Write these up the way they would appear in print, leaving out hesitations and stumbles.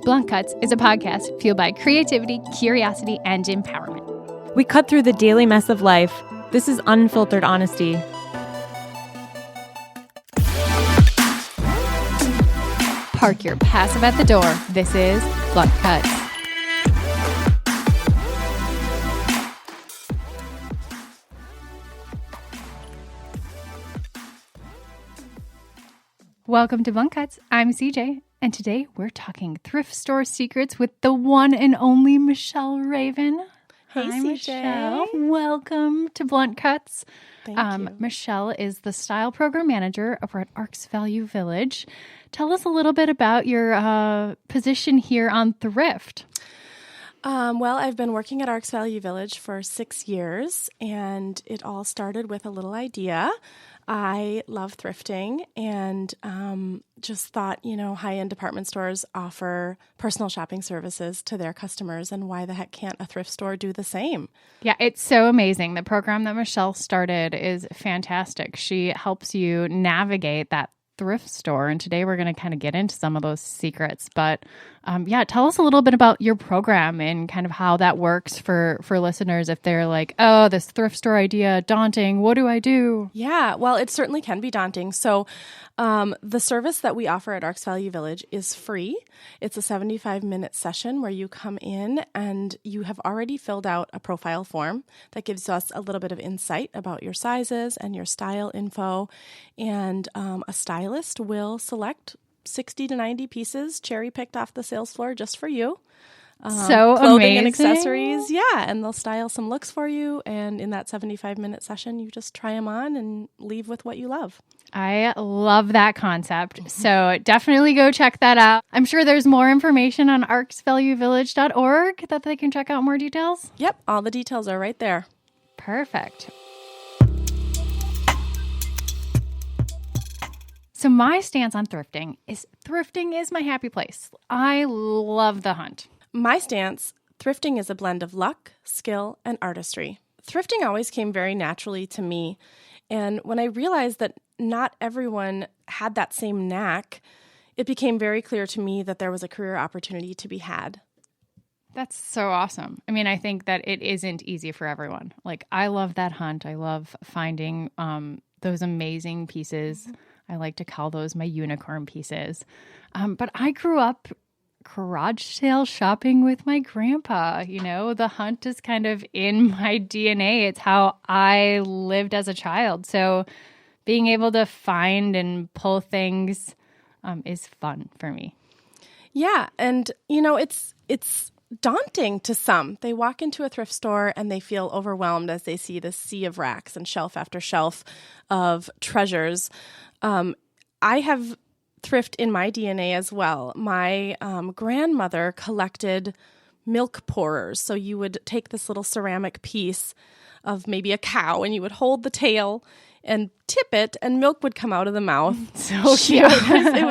Blunt Cuts is a podcast fueled by creativity, curiosity, and empowerment. We cut through the daily mess of life. This is unfiltered honesty. Park your passive at the door. This is Blunt Cuts. Welcome to Blunt Cuts. I'm CJ, and today we're talking thrift store secrets with the one and only Michelle Raven. Hey, Hi, CJ. Michelle. Welcome to Blunt Cuts. Thank you. Michelle is the style program manager over at Arcs Value Village. Tell us a little bit about your position here on Thrift. Well, I've been working at Arcs Value Village for 6 years, and it all started with a little idea. I love thrifting and just thought, high-end department stores offer personal shopping services to their customers, and why the heck can't a thrift store do the same? Yeah, it's so amazing. The program that Michelle started is fantastic. She helps you navigate that thrift store, and today we're going to kind of get into some of those secrets. But tell us a little bit about your program and kind of how that works for listeners if they're like, oh, this thrift store idea, daunting. What do I do? Yeah, well, it certainly can be daunting. So the service that we offer at Arcs Value Village is free. It's a 75-minute session where you come in and you have already filled out a profile form that gives us a little bit of insight about your sizes and your style info. And a stylist will select 60 to 90 pieces cherry-picked off the sales floor just for you. So clothing amazing. And accessories. Yeah, and they'll style some looks for you. And in that 75-minute session, you just try them on and leave with what you love. I love that concept. So definitely go check that out. I'm sure there's more information on arcsvaluevillage.org that they can check out more details. Yep, all the details are right there. Perfect. So my stance on thrifting is my happy place. I love the hunt. My stance, thrifting is a blend of luck, skill, and artistry. Thrifting always came very naturally to me. And when I realized that not everyone had that same knack, it became very clear to me that there was a career opportunity to be had. That's so awesome. I mean, I think that it isn't easy for everyone. Like, I love that hunt. I love finding those amazing pieces. I like to call those my unicorn pieces. But I grew up garage sale shopping with my grandpa. The hunt is kind of in my DNA. It's how I lived as a child. So being able to find and pull things is fun for me. Yeah, and it's daunting to some. They walk into a thrift store and they feel overwhelmed as they see this sea of racks and shelf after shelf of treasures. I have thrift in my DNA as well. My grandmother collected milk pourers. So you would take this little ceramic piece of maybe a cow and you would hold the tail and tip it and milk would come out of the mouth. So cute.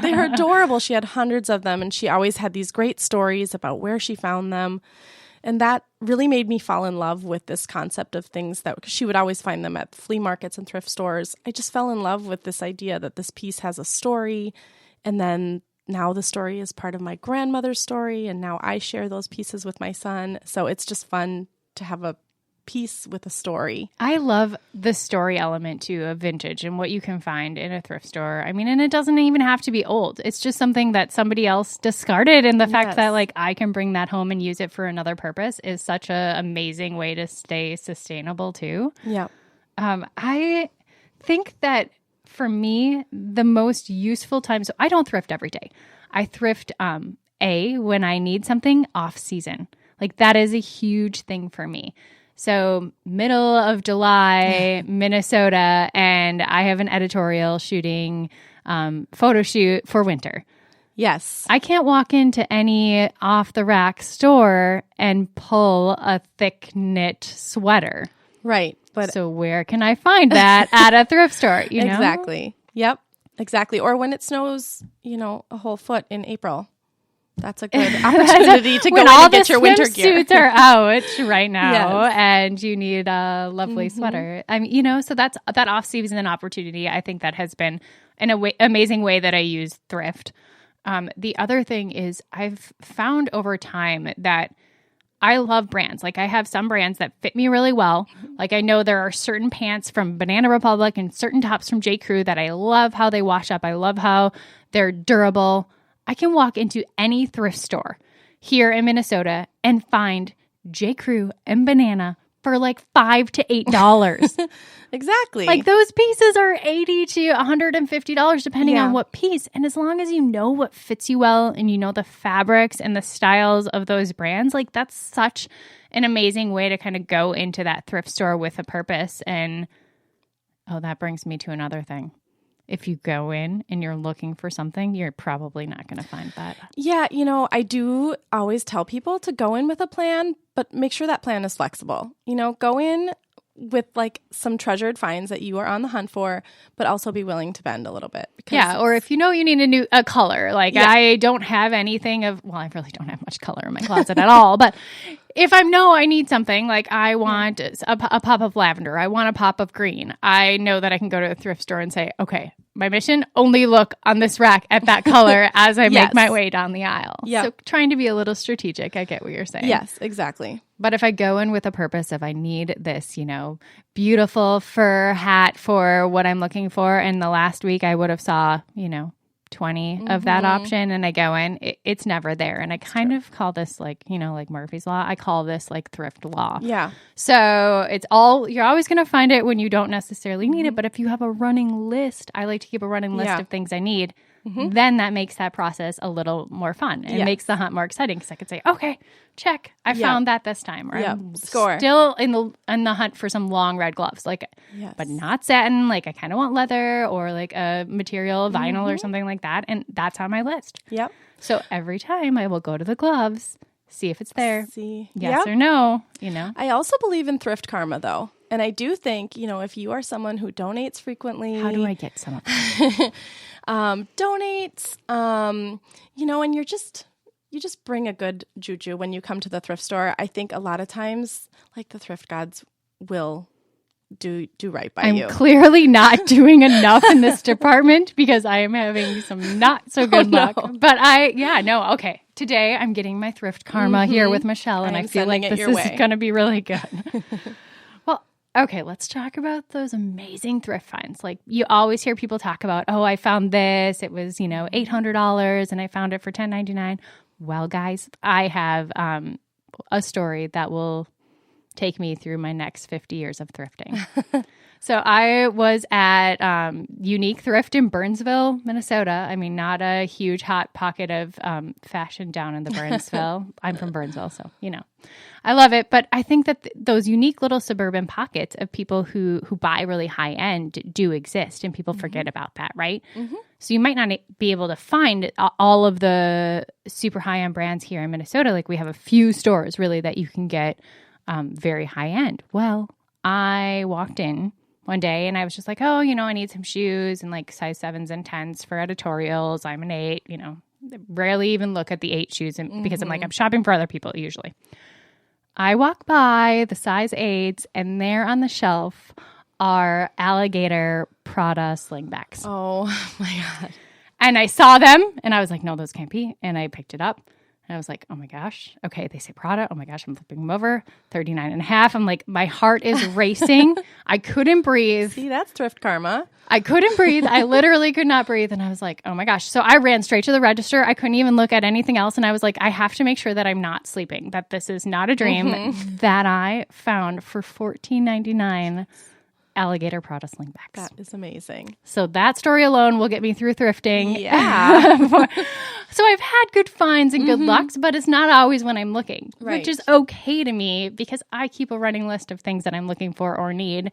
They were adorable. She had hundreds of them and she always had these great stories about where she found them. And that really made me fall in love with this concept of things that she would always find them at flea markets and thrift stores. I just fell in love with this idea that this piece has a story. And then now the story is part of my grandmother's story. And now I share those pieces with my son. So it's just fun to have a piece with a story. I love the story element too of vintage and what you can find in a thrift store. I mean, and it doesn't even have to be old. It's just something that somebody else discarded. And the fact that I can bring that home and use it for another purpose is such an amazing way to stay sustainable too. Yeah. I think that for me, the most useful time, so I don't thrift every day. I thrift when I need something off season. Like that is a huge thing for me. So middle of July, Minnesota, and I have an editorial shooting photo shoot for winter. Yes. I can't walk into any off-the-rack store and pull a thick knit sweater. Right. But so where can I find that at a thrift store? Exactly. Yep. Exactly. Or when it snows, a whole foot in April. That's a good opportunity to go in and get your winter gear. When all the swimsuits are out right now, Yes. and you need a lovely sweater. So that's that off-season opportunity. I think that has been an amazing way that I use thrift. The other thing is I've found over time that I love brands. Like I have some brands that fit me really well. Like I know there are certain pants from Banana Republic and certain tops from J. Crew that I love how they wash up. I love how they're durable. I can walk into any thrift store here in Minnesota and find J. Crew and Banana for like $5 to $8. Exactly. Like those pieces are $80 to $150 depending on what piece. And as long as you know what fits you well and you know the fabrics and the styles of those brands, like that's such an amazing way to kind of go into that thrift store with a purpose. And that brings me to another thing. If you go in and you're looking for something, you're probably not going to find that. Yeah, I do always tell people to go in with a plan, but make sure that plan is flexible. Go in with like some treasured finds that you are on the hunt for, but also be willing to bend a little bit. Or if you need a color, like I don't have anything I really don't have much color in my closet at all, but if I need something, like I want a pop of lavender, I want a pop of green, I know that I can go to a thrift store and say, okay, my mission, only look on this rack at that color as I make my way down the aisle. Yep. So trying to be a little strategic, I get what you're saying. Yes, exactly. But if I go in with a purpose of I need this, beautiful fur hat for what I'm looking for, and the last week I would have saw, 20 of that option, and I go in, it's never there. And I kind of call this like Murphy's Law. I call this like thrift law. Yeah. So you're always going to find it when you don't necessarily need it. But if you have a running list, I like to keep a running list of things I need. Then that makes that process a little more fun and makes the hunt more exciting because I could say, okay, check, I found that this time. Or I'm score. Still in the hunt for some long red gloves, but not satin. Like I kind of want leather or like a material, vinyl or something like that, and that's on my list. Yep. So every time I will go to the gloves, see if it's there, yes or no. I also believe in thrift karma though. And I do think, if you are someone who donates frequently. How do I get some of that? Donates, and you just bring a good juju when you come to the thrift store. I think a lot of times, like the thrift gods will do right by you. I'm clearly not doing enough in this department because I am having some not so good luck. But okay. Today I'm getting my thrift karma here with Michelle, and I feel like this is going to be really good. Okay, let's talk about those amazing thrift finds. Like you always hear people talk about, I found this. It was, $800 and I found it for $10.99. Well, guys, I have a story that will take me through my next 50 years of thrifting. So I was at Unique Thrift in Burnsville, Minnesota. I mean, not a huge hot pocket of fashion down in the Burnsville. I'm from Burnsville, so, I love it. But I think that those unique little suburban pockets of people who buy really high end do exist, and people forget about that, right? So you might not be able to find all of the super high end brands here in Minnesota. Like we have a few stores really that you can get very high end. Well, I walked in one day and I was just like, I need some shoes and like size 7s and 10s for editorials. I'm an 8, rarely even look at the 8 shoes because I'm like, I'm shopping for other people usually. I walk by the size 8s and there on the shelf are alligator Prada slingbacks. Oh my God. And I saw them and I was like, no, those can't be. And I picked it up. And I was like, oh my gosh. Okay, they say Prada. Oh my gosh, I'm flipping them over. 39.5. I'm like, my heart is racing. I couldn't breathe. See, that's thrift karma. I couldn't breathe. I literally could not breathe. And I was like, oh my gosh. So I ran straight to the register. I couldn't even look at anything else. And I was like, I have to make sure that I'm not sleeping, that this is not a dream, that I found for $14.99 alligator Prada slingbacks. That is amazing. So that story alone will get me through thrifting. Yeah. So I've had good finds and good lucks, but it's not always when I'm looking, which is okay to me because I keep a running list of things that I'm looking for or need,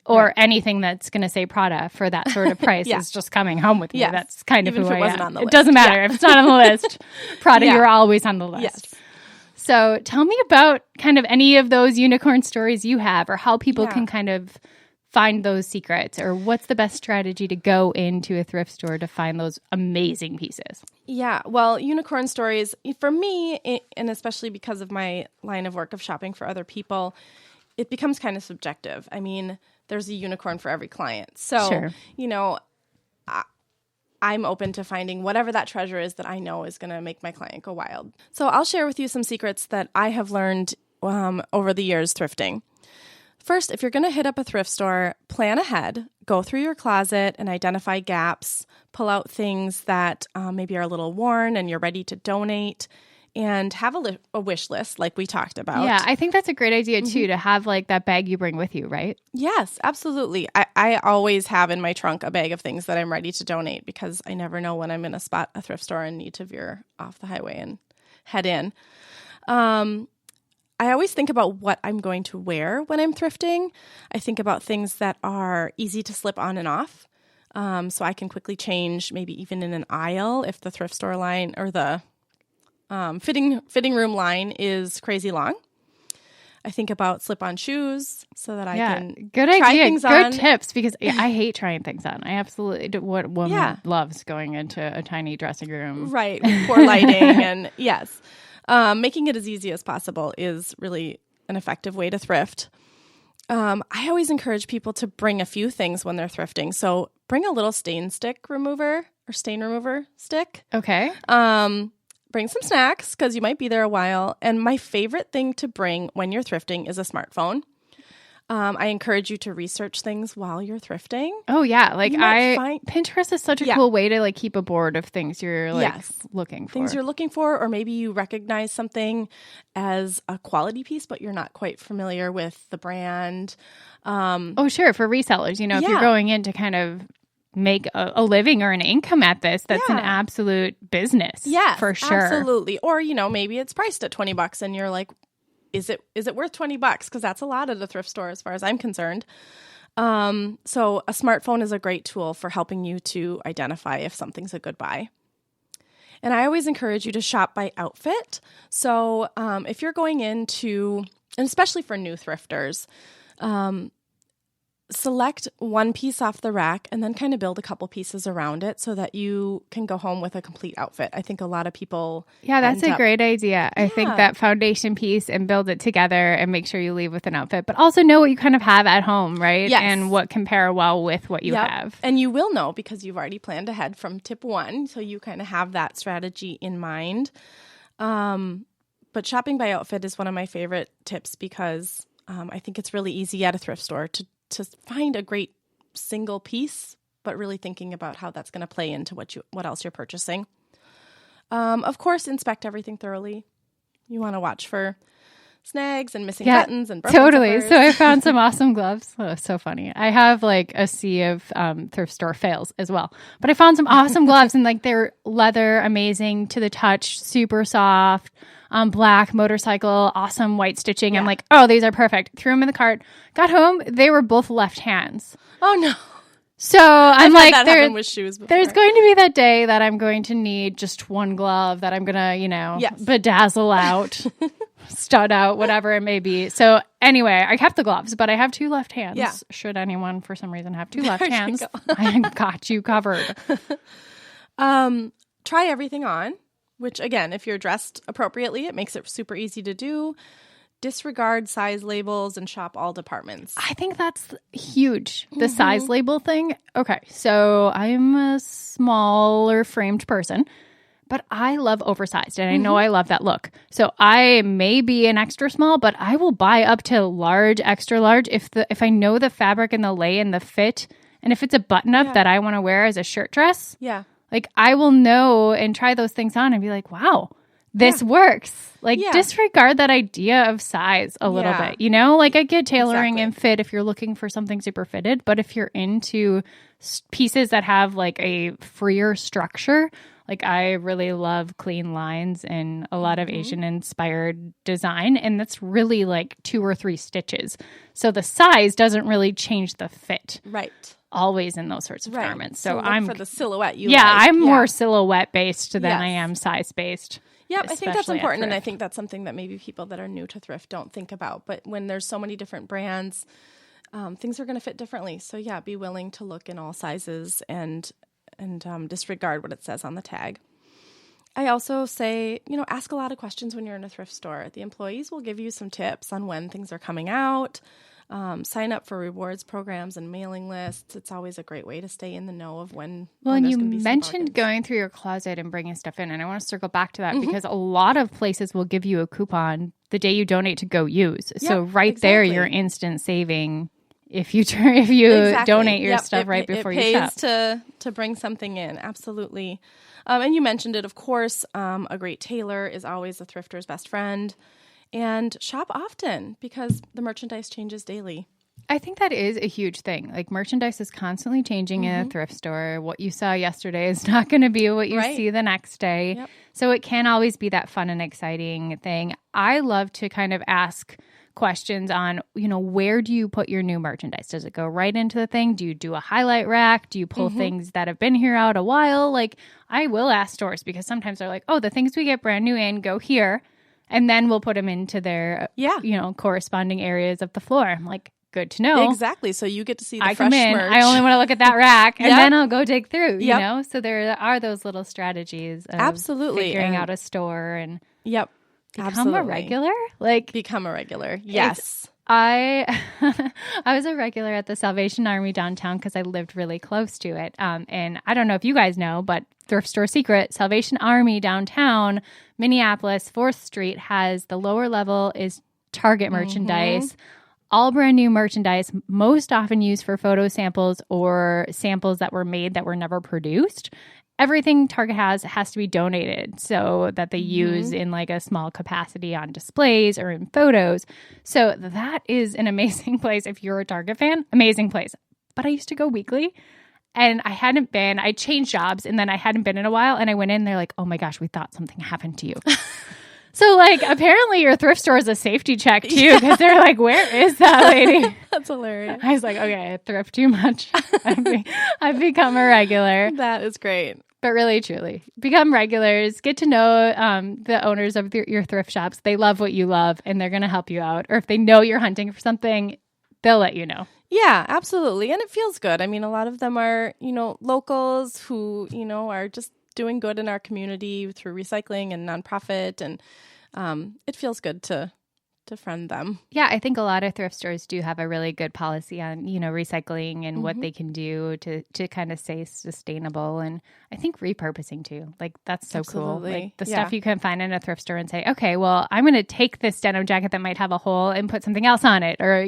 or anything that's going to say Prada for that sort of price is just coming home with me. Yes. That's kind Even of if who it I wasn't am. on the It list. doesn't matter if it's not on the list. Prada, you're always on the list. Yes. So tell me about kind of any of those unicorn stories you have, or how people can kind of find those secrets, or what's the best strategy to go into a thrift store to find those amazing pieces? Yeah, well, unicorn stories, for me, and especially because of my line of work of shopping for other people, it becomes kind of subjective. I mean, there's a unicorn for every client. So, I'm open to finding whatever that treasure is that I know is going to make my client go wild. So I'll share with you some secrets that I have learned over the years thrifting. First, if you're going to hit up a thrift store, plan ahead, go through your closet and identify gaps, pull out things that maybe are a little worn and you're ready to donate, and have a wish list like we talked about. Yeah, I think that's a great idea too, to have like that bag you bring with you, right? Yes, absolutely. I always have in my trunk a bag of things that I'm ready to donate because I never know when I'm going to spot a thrift store and need to veer off the highway and head in. I always think about what I'm going to wear when I'm thrifting. I think about things that are easy to slip on and off. So I can quickly change, maybe even in an aisle if the thrift store line or the fitting room line is crazy long. I think about slip-on shoes so that I can good try idea. things good on. tips because I hate trying things on. I absolutely do. What woman loves going into a tiny dressing room, right? With poor lighting and yes, making it as easy as possible is really an effective way to thrift. I always encourage people to bring a few things when they're thrifting. So bring a little stain remover stick. Okay. Bring some snacks because you might be there a while. And my favorite thing to bring when you're thrifting is a smartphone. I encourage you to research things while you're thrifting. Oh, yeah. Like Pinterest is such a cool way to like keep a board of things you're like looking for. Things you're looking for, or maybe you recognize something as a quality piece, but you're not quite familiar with the brand. Oh, sure. For resellers, if you're going in to kind of make a living or an income at this, that's an absolute business. Yeah, for sure. Absolutely. Or, maybe it's priced at $20 and you're like, is it worth $20? Because that's a lot at a thrift store as far as I'm concerned. So a smartphone is a great tool for helping you to identify if something's a good buy. And I always encourage you to shop by outfit. So if you're going into, and especially for new thrifters, select one piece off the rack and then kind of build a couple pieces around it so that you can go home with a complete outfit. I think a lot of people... Yeah, that's a great idea. I think that foundation piece and build it together and make sure you leave with an outfit, but also know what you kind of have at home, right? Yes. And what compare well with what you have. And you will know because you've already planned ahead from tip 1. So you kind of have that strategy in mind. But shopping by outfit is one of my favorite tips because I think it's really easy at a thrift store to find a great single piece, but really thinking about how that's going to play into what else you're purchasing. Of course, inspect everything thoroughly. You want to watch for snags and missing buttons and broken zippers. So I found some awesome gloves. Oh, so funny. I have like a sea of thrift store fails as well, but I found some awesome gloves and like they're leather, amazing to the touch, super soft. Black motorcycle, awesome white stitching. Yeah. I'm like, oh, these are perfect. Threw them in the cart. Got home. They were both left hands. Oh, no. So I'm like, that happen with shoes before. There's going to be that day that I'm going to need just one glove that I'm going to, bedazzle out, stud out, whatever it may be. So anyway, I kept the gloves, but I have 2 left hands. Yeah. Should anyone for some reason have 2 left hands, I got you covered. Try everything on. Which, again, if you're dressed appropriately, it makes it super easy to do. Disregard size labels and shop all departments. I think that's huge, the size label thing. Okay, so I'm a smaller framed person, but I love oversized, and I know I love that look. So I may be an extra small, but I will buy up to large, extra large if I know the fabric and the lay and the fit, and if it's a button-up that I want to wear as a shirt dress. Yeah. Like, I will know and try those things on and be like, wow, this works. Like, disregard that idea of size a little bit, Like, I get tailoring and fit if you're looking for something super fitted. But if you're into pieces that have, like, a freer structure, like, I really love clean lines and a lot of Asian-inspired design. And that's really, like, 2 or 3 stitches. So the size doesn't really change the fit. Right. Always in those sorts of garments. So I'm for the silhouette I'm more silhouette based than I am size based. Yeah, I think that's important, and I think that's something that maybe people that are new to thrift don't think about. But when there's so many different brands, things are going to fit differently. So be willing to look in all sizes and disregard what it says on the tag. I also say, ask a lot of questions when you're in a thrift store. The employees will give you some tips on when things are coming out. sign up for rewards programs and mailing lists. It's always a great way to stay in the know of when. Well, when and you there's gonna be some mentioned bargains. going through your closet and bringing stuff in, and I want to circle back to that because a lot of places will give you a coupon the day you donate to go use. So right there, you're instant saving if you donate your stuff right before you shop. It pays to bring something in. Absolutely. And you mentioned it, of course. A great tailor is always a thrifter's best friend. And shop often because the merchandise changes daily. I think that is a huge thing. Like merchandise is constantly changing in a thrift store. What you saw yesterday is not going to be what you see the next day. Yep. So it can always be that fun and exciting thing. I love to kind of ask questions on, where do you put your new merchandise? Does it go right into the thing? Do you do a highlight rack? Do you pull things that have been here out a while? Like I will ask stores because sometimes they're like, oh, the things we get brand new in go here. And then we'll put them into their, corresponding areas of the floor. I'm like, good to know. Exactly. So you get to see the I fresh come in, merch. I only want to look at that rack, and then I'll go dig through, you know? So there are those little strategies of figuring out a store and become a regular. Become a regular. Yes. I was a regular at the Salvation Army downtown because I lived really close to it. And I don't know if you guys know, but thrift store secret, Salvation Army downtown, Minneapolis, 4th Street has the lower level is Target merchandise, all brand new merchandise, most often used for photo samples or samples that were made that were never produced. Everything Target has to be donated so that they use in like a small capacity on displays or in photos. So that is an amazing place. If you're a Target fan, amazing place. But I used to go weekly and I changed jobs and then I hadn't been in a while and I went in, they're like, oh my gosh, we thought something happened to you. So like apparently your thrift store is a safety check too because they're like, where is that lady? That's hilarious. I was like, okay, I thrift too much. I've become a regular. That is great. But really, truly, become regulars. Get to know the owners of your thrift shops. They love what you love, and they're going to help you out. Or if they know you're hunting for something, they'll let you know. Yeah, absolutely. And it feels good. I mean, a lot of them are, locals who, are just doing good in our community through recycling and nonprofit. And it feels good to friend them. Yeah, I think a lot of thrift stores do have a really good policy on, recycling and what they can do to kind of stay sustainable. And I think repurposing too. Like that's so cool. Like the stuff you can find in a thrift store and say, okay, well, I'm going to take this denim jacket that might have a hole and put something else on it. Or,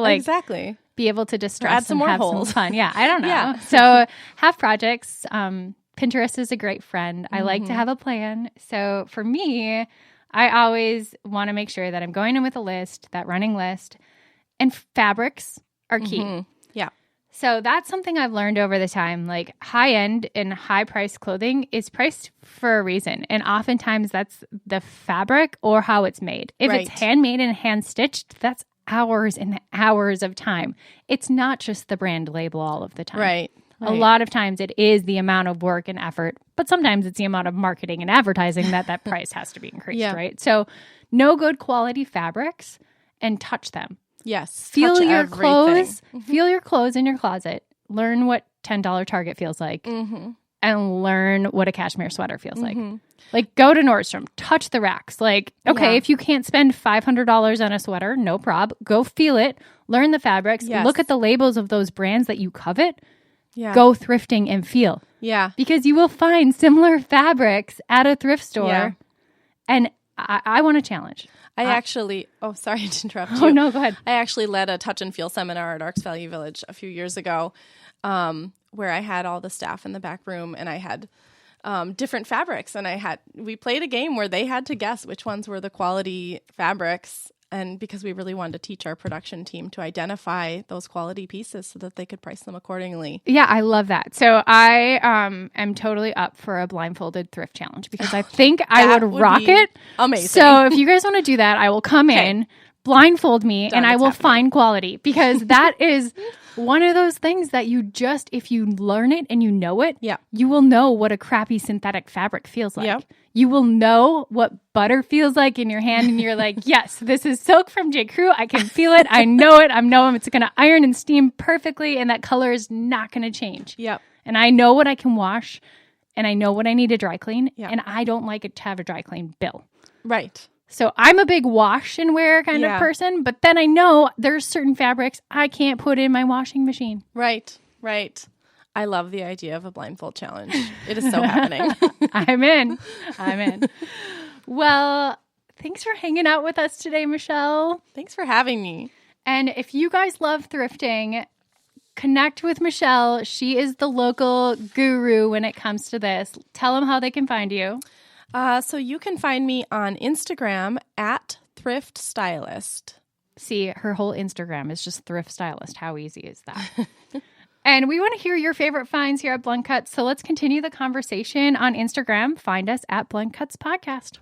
exactly. Be able to distress add some and more have holes. some fun. Yeah, I don't know. So have projects. Pinterest is a great friend. I like to have a plan. So for me, I always want to make sure that I'm going in with a list, that running list, and fabrics are key. Yeah. So that's something I've learned over the time. Like high-end and high-priced clothing is priced for a reason. And oftentimes that's the fabric or how it's made. If it's handmade and hand-stitched, that's hours and hours of time. It's not just the brand label all of the time. Right. A lot of times it is the amount of work and effort, but sometimes it's the amount of marketing and advertising that price has to be increased, right? So know good quality fabrics and touch them. Yes. Feel your clothes. Feel your clothes in your closet. Learn what $10 Target feels like and learn what a cashmere sweater feels like. Like go to Nordstrom, touch the racks. Like, okay, if you can't spend $500 on a sweater, no prob. Go feel it. Learn the fabrics. Look at the labels of those brands that you covet. Go thrifting and feel. Yeah. Because you will find similar fabrics at a thrift store. Yeah. And I want to challenge. I actually, sorry to interrupt you. Oh, no, go ahead. I actually led a touch and feel seminar at Arks Valley Village a few years ago where I had all the staff in the back room and I had different fabrics. And we played a game where they had to guess which ones were the quality fabrics. And because we really wanted to teach our production team to identify those quality pieces so that they could price them accordingly. Yeah, I love that. So I am totally up for a blindfolded thrift challenge because I think I would rock it. Amazing. So if you guys want to do that, I will come in, blindfold me, and I will find quality because that is one of those things that you just, if you learn it and you know it, you will know what a crappy synthetic fabric feels like. Yep. You will know what butter feels like in your hand and you're like, yes, this is silk from J. Crew. I can feel it. I know it. I know it's going to iron and steam perfectly and that color is not going to change. Yep. And I know what I can wash and I know what I need to dry clean and I don't like it to have a dry clean bill. Right. So I'm a big wash and wear kind of person, but then I know there's certain fabrics I can't put in my washing machine. Right. I love the idea of a blindfold challenge. It is so happening. I'm in. Well, thanks for hanging out with us today, Michelle. Thanks for having me. And if you guys love thrifting, connect with Michelle. She is the local guru when it comes to this. Tell them how they can find you. So you can find me on Instagram at Thrift Stylist. See, her whole Instagram is just Thrift Stylist. How easy is that? And we want to hear your favorite finds here at Blunt Cuts. So let's continue the conversation on Instagram. Find us at Blunt Cuts Podcast.